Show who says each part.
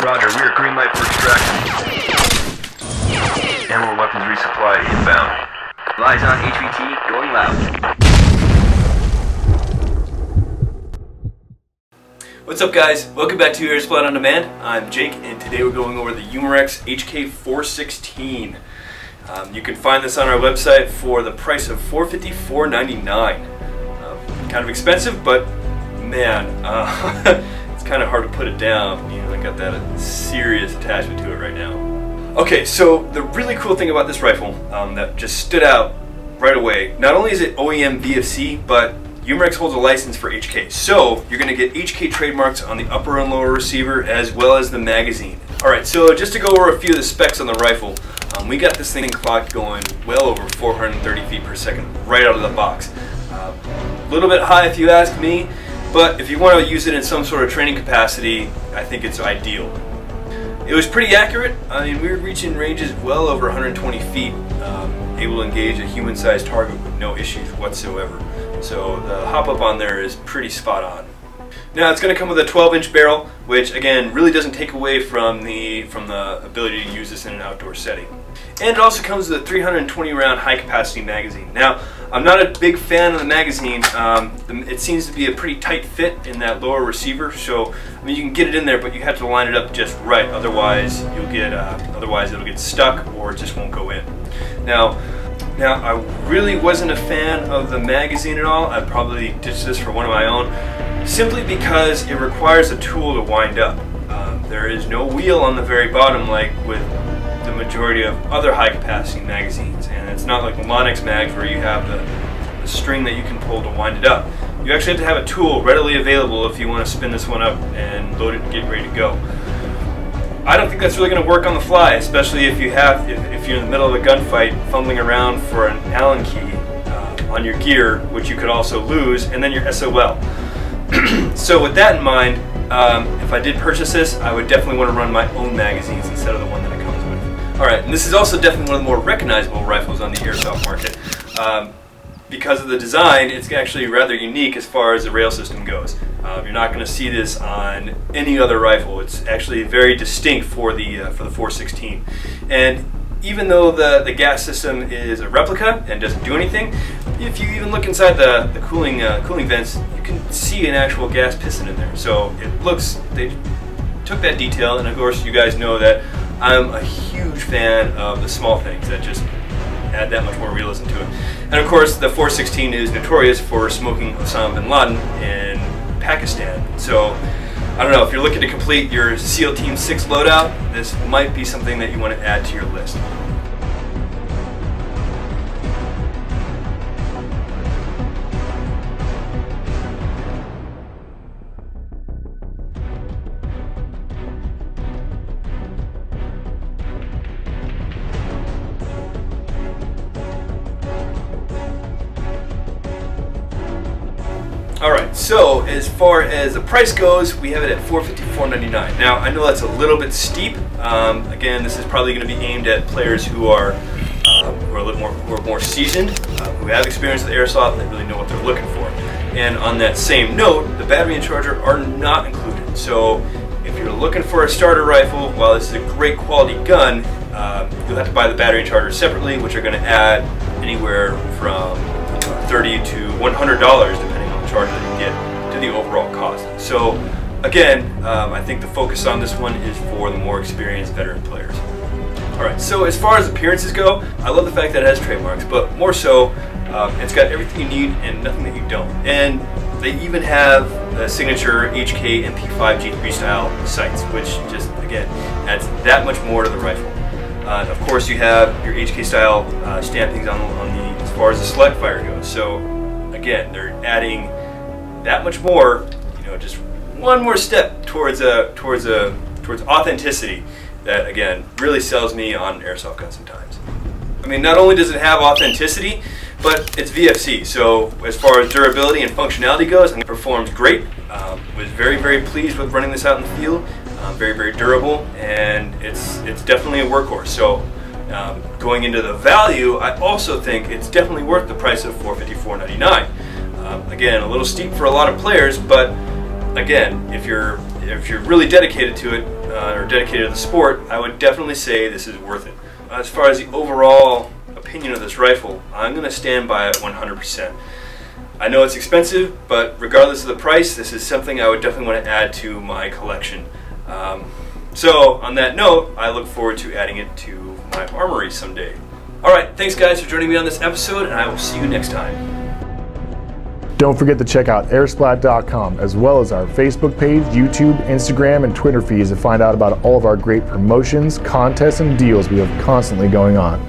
Speaker 1: Roger, we are green light for extraction. Ammo weapons resupply inbound.
Speaker 2: Lies on HVT, going loud.
Speaker 3: What's up guys? Welcome back to AirSplat On Demand. I'm Jake and today we're going over the Umarex HK416. You can find this on our website for the price of $454.99. Kind of expensive, but man, it's kind of hard to put it down. You know, I got that serious attachment to it right now. Okay, so the really cool thing about this rifle that just stood out right away, not only is it OEM VFC, but Umarex holds a license for HK. So you're going to get HK trademarks on the upper and lower receiver as well as the magazine. Alright, so just to go over a few of the specs on the rifle, we got this thing clocked going well over 430 feet per second right out of the box. A little bit high if you ask me, but if you want to use it in some sort of training capacity, I think it's ideal. It was pretty accurate. I mean, we were reaching ranges well over 120 feet, able to engage a human-sized target with no issues whatsoever. So the hop-up on there is pretty spot on. Now it's going to come with a 12-inch barrel, which again really doesn't take away from the ability to use this in an outdoor setting. And it also comes with a 320-round high-capacity magazine. Now, I'm not a big fan of the magazine. It seems to be a pretty tight fit in that lower receiver. So, I mean, you can get it in there, but you have to line it up just right. Otherwise, you'll get it'll get stuck or it just won't go in. Now, I really wasn't a fan of the magazine at all. I'd probably ditch this for one of my own, simply because it requires a tool to wind up. There is no wheel on the very bottom like with the majority of other high-capacity magazines, and it's not like the Umarex mags where you have the string that you can pull to wind it up. You actually have to have a tool readily available if you want to spin this one up and load it and get ready to go. I don't think that's really going to work on the fly, especially if you're in the middle of a gunfight fumbling around for an Allen key on your gear, which you could also lose, and then you're SOL. So with that in mind, if I did purchase this, I would definitely want to run my own magazines instead of the one that it comes with. Alright, and this is also definitely one of the more recognizable rifles on the airsoft market. Because of the design, it's actually rather unique as far as the rail system goes. You're not going to see this on any other rifle. It's actually very distinct for the 416. And even though the gas system is a replica and doesn't do anything, if you even look inside the cooling vents, you can see an actual gas piston in there. So they took that detail, and of course you guys know that I'm a huge fan of the small things that just add that much more realism to it. And of course the 416 is notorious for smoking Osama bin Laden in Pakistan. So I don't know, if you're looking to complete your SEAL Team 6 loadout, this might be something that you want to add to your list. Alright, so as far as the price goes, we have it at $454.99. Now, I know that's a little bit steep. Again, this is probably going to be aimed at players who are a little more seasoned, who have experience with airsoft, and they really know what they're looking for. And on that same note, the battery and charger are not included. So if you're looking for a starter rifle, while this is a great quality gun, you'll have to buy the battery and charger separately, which are going to add anywhere from $30 to $100 depending on the charger that you get to the overall cost. So again, I think the focus on this one is for the more experienced veteran players. Alright, so as far as appearances go, I love the fact that it has trademarks, but more so, it's got everything you need and nothing that you don't. And they even have the signature HK MP5 G3 style sights, which just, again, adds that much more to the rifle. Of course, you have your HK style stampings on the as far as the select fire goes. So again, they're adding that much more, you know, just one more step towards authenticity that again really sells me on airsoft guns sometimes. I mean, not only does it have authenticity, but it's VFC. So as far as durability and functionality goes, it performs great. Was very pleased with running this out in the field. Very durable, and it's definitely a workhorse. So going into the value, I also think it's definitely worth the price of $454.99. Again, a little steep for a lot of players, but again, if you're really dedicated to it, or dedicated to the sport, I would definitely say this is worth it. As far as the overall opinion of this rifle, I'm going to stand by it 100%. I know it's expensive, but regardless of the price, this is something I would definitely want to add to my collection. So on that note, I look forward to adding it to my armory someday. Alright, thanks guys for joining me on this episode, and I will see you next time.
Speaker 4: Don't forget to check out airsplat.com, as well as our Facebook page, YouTube, Instagram, and Twitter feeds to find out about all of our great promotions, contests, and deals we have constantly going on.